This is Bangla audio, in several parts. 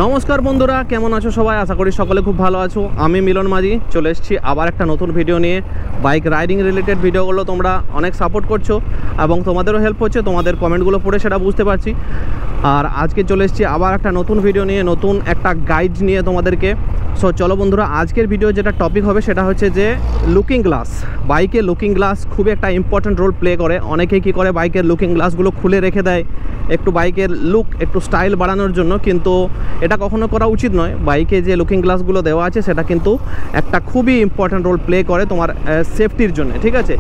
নমস্কার বন্ধুরা, কেমন আছো সবাই? আশা করি সকলে খুব ভালো আছো। আমি মিলন মাঝি চলে এসেছি আবার একটা নতুন ভিডিও নিয়ে। বাইক রাইডিং রিলেটেড ভিডিওগুলো তোমরা অনেক সাপোর্ট করছো এবং তোমাদেরও হেল্প হচ্ছে, তোমাদের কমেন্টগুলো পড়ে সেটা বুঝতে পারছি। আর আজকে চলে এসেছি আবার একটা নতুন ভিডিও নিয়ে, নতুন একটা গাইড নিয়ে তোমাদেরকে। সো চলো বন্ধুরা, আজকের ভিডিও যেটা টপিক হবে সেটা হচ্ছে যে লুকিং গ্লাস। বাইকে লুকিং গ্লাস খুবই একটা ইম্পর্ট্যান্ট রোল প্লে করে। অনেকেই কী করে, বাইকের লুকিং গ্লাসগুলো খুলে রেখে দেয় একটু বাইকের লুক, একটু স্টাইল বাড়ানোর জন্য, কিন্তু এটা কখনো করা উচিত নয়। বাইকে যে লুকিং গ্লাসগুলো দেওয়া আছে সেটা কিন্তু একটা খুবই ইম্পর্ট্যান্ট রোল প্লে করে তোমার সেফটির জন্য, ঠিক আছে?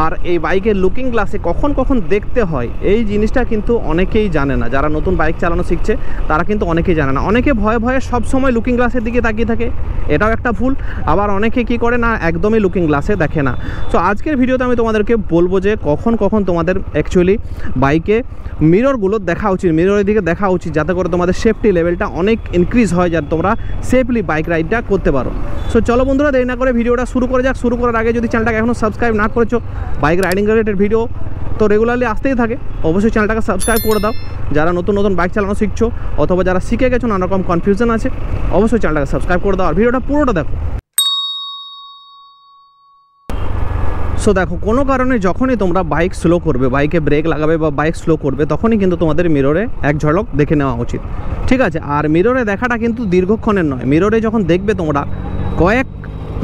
আর এই বাইকের লুকিং গ্লাসে কখন কখন দেখতে হয় এই জিনিসটা কিন্তু অনেকেই জানে না। যারা নতুন বাইক চালানো শিখছে তারা কিন্তু অনেকেই জানে না। অনেকে ভয়ে ভয়ে সবসময় লুকিং গ্লাসের দিকে তাকিয়ে থাকে, এটাও একটা ভুল। আবার অনেকে কি করে না, একদমই লুকিং গ্লাসে দেখে না। সো আজকের ভিডিওতে আমি তোমাদেরকে বলবো যে কখন কখন তোমাদের অ্যাকচুয়ালি বাইকে মিররগুলো দেখা উচিত, মিররের দিকে দেখা উচিত, যাতে করে তোমাদের সেফটি লেভেলটা অনেক ইনক্রিজ হয়, যাতে তোমরা সেফলি বাইক রাইডটা করতে পারো। সো চলো বন্ধুরা, দেরি না করে ভিডিওটা শুরু করে যাক। শুরু করার আগে যদি চ্যানেলটাকে এখনও সাবস্ক্রাইব না করেছো, বাইক রাইডিং রিলেটেড ভিডিও তো রেগুলারলি আসতেই থাকে, অবশ্যই চ্যানেলটাকে সাবস্ক্রাইব করে দাও। যারা নতুন নতুন বাইক চালানো শিখছো অথবা যারা শিখে গেছো, নানা রকম কনফিউশন আছে, অবশ্যই চ্যানেলটাকে সাবস্ক্রাইব করে দাও আর ভিডিওটা পুরোটা দেখো। সো দেখো, কোনো কারণে যখনই তোমরা বাইক স্লো করবে, বাইকে ব্রেক লাগাবে বা বাইক স্লো করবে, তখনই কিন্তু তোমাদের মিররে এক ঝলক দেখে নেওয়া উচিত, ঠিক আছে? আর মিররে দেখাটা কিন্তু দীর্ঘক্ষণের নয়। মিররে যখন দেখবে তোমরা কয়েক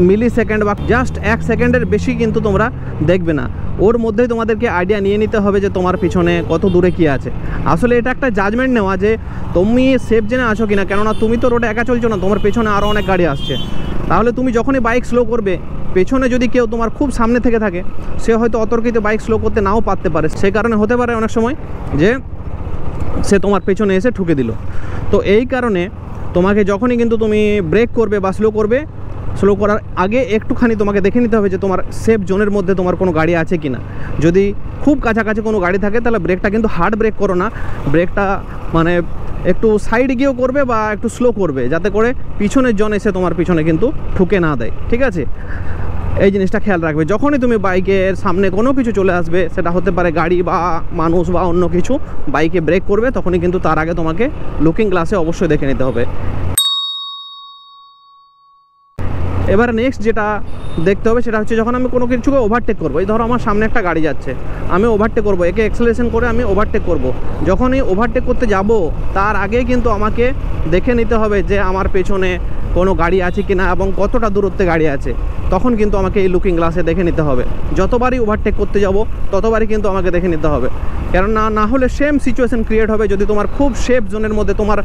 মিলি সেকেন্ড বা জাস্ট 1 সেকেন্ডের বেশি কিন্তু তোমরা দেখবে না। ওর মধ্যেই তোমাদেরকে আইডিয়া নিয়ে নিতে হবে যে তোমার পিছনে কত দূরে কী আছে। আসলে এটা একটা জাজমেন্ট নেওয়া যে তুমি সেফ জেনে আছো কিনা, কেননা তুমি তো রোডে একা চলছো না, তোমার পেছনে আরও অনেক গাড়ি আসছে। তাহলে তুমি যখনই বাইক স্লো করবে, পেছনে যদি কেউ তোমার খুব সামনে থেকে থাকে, সে হয়তো অতর্কিতে বাইক স্লো করতে নাও পারতে পারে। সেই কারণে হতে পারে অনেক সময় যে সে তোমার পেছনে এসে ঠুকে দিল। তো এই কারণে তোমাকে যখনই কিন্তু তুমি ব্রেক করবে বা স্লো করবে, স্লো করার আগে একটুখানি তোমাকে দেখে নিতে হবে যে তোমার সেফ জোনের মধ্যে তোমার কোনো গাড়ি আছে কি না। যদি খুব কাছাকাছি কোনো গাড়ি থাকে তাহলে ব্রেকটা কিন্তু হার্ড ব্রেক করো না, ব্রেকটা মানে একটু সাইডে গিয়েও করবে বা একটু স্লো করবে, যাতে করে পিছনের জন এসে তোমার পিছনে কিন্তু ঠুকে না দেয়, ঠিক আছে? এই জিনিসটা খেয়াল রাখবে। যখনই তুমি বাইকের সামনে কোনো কিছু চলে আসবে, সেটা হতে পারে গাড়ি বা মানুষ বা অন্য কিছু, বাইকে ব্রেক করবে, তখনই কিন্তু তার আগে তোমাকে লুকিং গ্লাসে অবশ্যই দেখে নিতে হবে। এবার নেক্সট যেটা দেখতে হবে সেটা হচ্ছে, যখন আমি কোনো কিছুকে ওভারটেক করবো, এই ধরো আমার সামনে একটা গাড়ি যাচ্ছে, আমি ওভারটেক করবো, একে অ্যাক্সেলারেশন করে আমি ওভারটেক করব। যখনই ওভারটেক করতে যাব, তার আগে কিন্তু আমাকে দেখে নিতে হবে যে আমার পেছনে কোনো গাড়ি আছে কি না এবং কতটা দূরত্বে গাড়ি আছে। তখন কিন্তু আমাকে এই লুকিং গ্লাসে দেখে নিতে হবে। যতবারই ওভারটেক করতে যাব ততবারই কিন্তু আমাকে দেখে নিতে হবে, কেননা না হলে সেম সিচুয়েশন ক্রিয়েট হবে। যদি তোমার খুব সেফ জোনের মধ্যে তোমার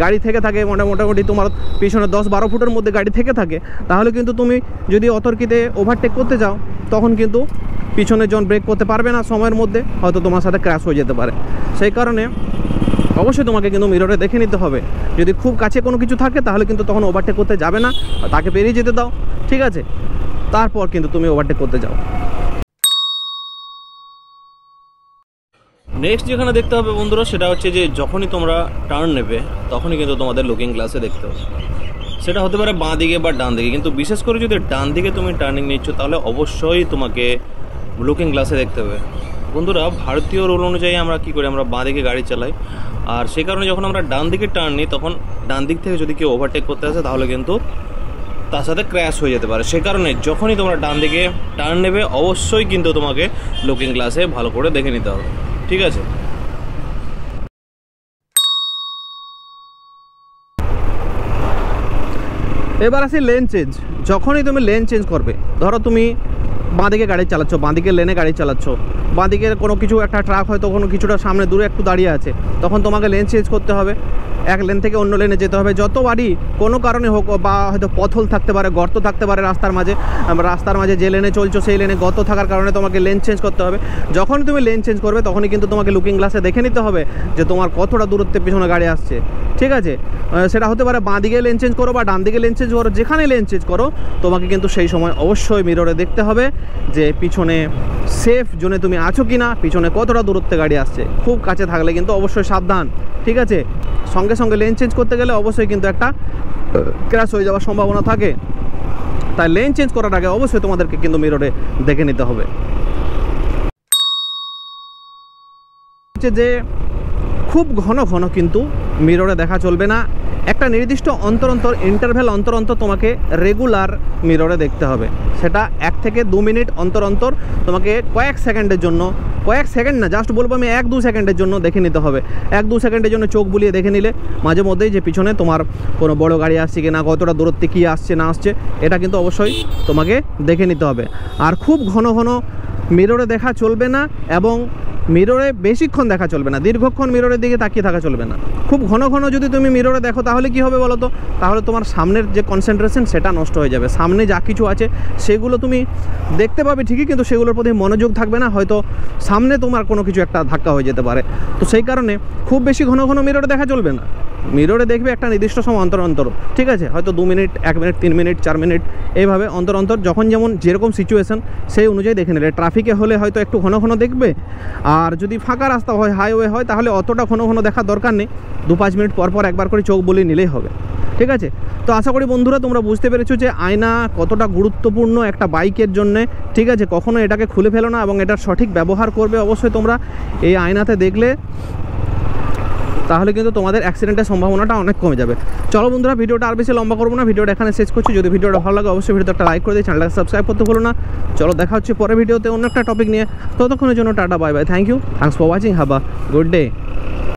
গাড়ি থেকে থাকে, মোটামুটি তোমার পিছনে 10-12 ফুটের মধ্যে গাড়ি থেকে থাকে, তাহলে কিন্তু তুমি যদি অতর্কিতে ওভারটেক করতে যাও, তখন কিন্তু পিছনের জন ব্রেক করতে পারবে না সময়ের মধ্যে, হয়তো তোমার সাথে ক্র্যাশ হয়ে যেতে পারে। সেই কারণে অবশ্যই তোমাকে কিন্তু মিররে দেখে নিতে হবে। যদি খুব কাছে কোনো কিছু থাকে তাহলে কিন্তু তখন ওভারটেক করতে যাবে না, তাকে পেরিয়ে যেতে দাও, ঠিক আছে? তারপর কিন্তু তুমি ওভারটেক করতে যাও। নেক্সট যেখানে দেখতে হবে বন্ধুরা, সেটা হচ্ছে যে যখনই তোমরা টার্ন নেবে, তখনই কিন্তু তোমাদের লুকিং গ্লাসে দেখতে হবে। সেটা হতে পারে বাঁ দিকে বা ডান দিকে, কিন্তু বিশেষ করে যদি ডান দিকে তুমি টার্নিং নিচ্ছ, তাহলে অবশ্যই তোমাকে লুকিং গ্লাসে দেখতে হবে। বন্ধুরা, ভারতীয় রুল অনুযায়ী আমরা কী করি, আমরা বাঁ দিকে গাড়ি চালাই, আর সেই কারণে যখন আমরা ডান দিকে টার্ন নিই, তখন ডান দিক থেকে যদি কেউ ওভারটেক করতে আসে, তাহলে কিন্তু তার সাথে ক্র্যাশ হয়ে যেতে পারে। সেই কারণে যখনই তোমরা ডান দিকে টার্ন নেবে, অবশ্যই কিন্তু তোমাকে লুকিং গ্লাসে ভালো করে দেখে নিতে হবে, ঠিক আছে? এবার আসি লেন চেঞ্জ। যখনই তুমি লেন চেঞ্জ করবে, ধরো তুমি বাঁদিকে গাড়ি চালাচ্ছ, বাঁদিকে লেনে গাড়ি চালাচ্ছ, বাঁদিকে কোনো কিছু একটা ট্রাক হয়তো কোনো কিছুটা সামনে দূরে একটু দাঁড়িয়ে আছে, তখন তোমাকে লেন চেঞ্জ করতে হবে, এক লেন থেকে অন্য লেনে যেতে হবে। যতবারই কোনো কারণে হোক, বা হয়তো পথল থাকতে পারে, গর্ত থাকতে পারে রাস্তার মাঝে যে লেনে চলছো সেই লেনে গর্ত থাকার কারণে তোমাকে লেন চেঞ্জ করতে হবে। যখনই তুমি লেন চেঞ্জ করবে, তখনই কিন্তু তোমাকে লুকিং গ্লাসে দেখে নিতে হবে যে তোমার কতটা দূরত্বে পিছনে গাড়ি আসছে, ঠিক আছে? সেটা হতে পারে বাঁ দিকে লেন চেঞ্জ করো বা ডান দিকে লেন চেঞ্জ করো, যেখানে লেন চেঞ্জ করো, তোমাকে কিন্তু সেই সময় অবশ্যই মিররে দেখতে হবে যে পিছনে সেফ জোনে তুমি আছো কি না, পিছনে কতটা দূরত্বে গাড়ি আসছে। খুব কাছে থাকলে কিন্তু অবশ্যই সাবধান, ঠিক আছে? সঙ্গে সঙ্গে লেন চেঞ্জ করতে গেলে অবশ্যই কিন্তু একটা ক্র্যাশ হয়ে যাওয়ার সম্ভাবনা থাকে। তাই লেন চেঞ্জ করার আগে অবশ্যই তোমাদেরকে কিন্তু মিররে দেখে নিতে হবে। যে খুব ঘন ঘন কিন্তু মিররে দেখা চলবে না। একটা নির্দিষ্ট অন্তর ইন্টারভ্যাল অন্তর তোমাকে রেগুলার মিররে দেখতে হবে। সেটা 1 থেকে 2 মিনিট অন্তর তোমাকে কয়েক সেকেন্ডের জন্য, কয়েক সেকেন্ড না, জাস্ট বলবো আমি 1-2 সেকেন্ডের জন্য দেখে নিতে হবে। 1-2 সেকেন্ডের জন্য চোখ বুলিয়ে দেখে নিলে মাঝে মধ্যেই যে পিছনে তোমার কোনো বড় গাড়ি আসছে কি না, কতটা দূরত্বে কী আসছে না আসছে, এটা কিন্তু অবশ্যই তোমাকে দেখে নিতে হবে। আর খুব ঘন ঘন মিররে দেখা চলবে না, এবং মিররে বেশিক্ষণ দেখা চলবে না, দীর্ঘক্ষণ মিররের দিকে তাকিয়ে থাকা চলবে না। খুব ঘন ঘন যদি তুমি মিররে দেখো তাহলে কি হবে বলো তো? তাহলে তোমার সামনের যে কনসেন্ট্রেশন সেটা নষ্ট হয়ে যাবে। সামনে যা কিছু আছে সেগুলো তুমি দেখতে পাবে ঠিকই, কিন্তু সেগুলোর প্রতি মনোযোগ থাকবে না, হয়তো সামনে তোমার কোনো কিছু একটা ধাক্কা হয়ে যেতে পারে। তো সেই কারণে খুব বেশি ঘন ঘন মিররে দেখা চলবে না। মিররে দেখবে একটা নির্দিষ্ট সময় অন্তর, ঠিক আছে, হয়তো 2 মিনিট, 1 মিনিট, 3 মিনিট, 4 মিনিট, এইভাবে অন্তর যখন যেমন যেরকম সিচুয়েশান সেই অনুযায়ী দেখে নিলে। ট্রাফিকে হলে হয়তো একটু ঘন ঘন দেখবে, আর যদি ফাঁকা রাস্তা হয়, হাইওয়ে হয়, তাহলে অতটা ঘন ঘন দেখার দরকার নেই। 2-5 মিনিট পর একবার করে চোখ বলিয়ে নিলেই হবে, ঠিক আছে। তো আশা করি বন্ধুরা তোমরা বুঝতে পেরেছো যে আয়না কতটা গুরুত্বপূর্ণ একটা বাইকের জন্যে, ঠিক আছে। কখনো এটাকে খুলে ফেলো না, এবং এটার সঠিক ব্যবহার করবে অবশ্যই তোমরা। এই আয়নাতে দেখলে তাহলে কিন্তু তোমাদের অ্যাক্সিডেন্টের সম্ভাবনাটা অনেক কমে যাবে। চলো বন্ধুরা, ভিডিওটা আর বেশি লম্বা করবো না, ভিডিওটা এখানে শেষ করছি। যদি ভিডিওটা ভালো লাগে অবশ্যই ভিডিওটা একটা লাইক করে দিই, চ্যানেলটাকে সাবস্ক্রাইব করতে ভুলো না। চলো দেখা হচ্ছে পরের ভিডিওতে অন্য একটা টপিক নিয়ে। ততক্ষণের জন্য tata, bye bye, thank you, thanks for watching, have a good day.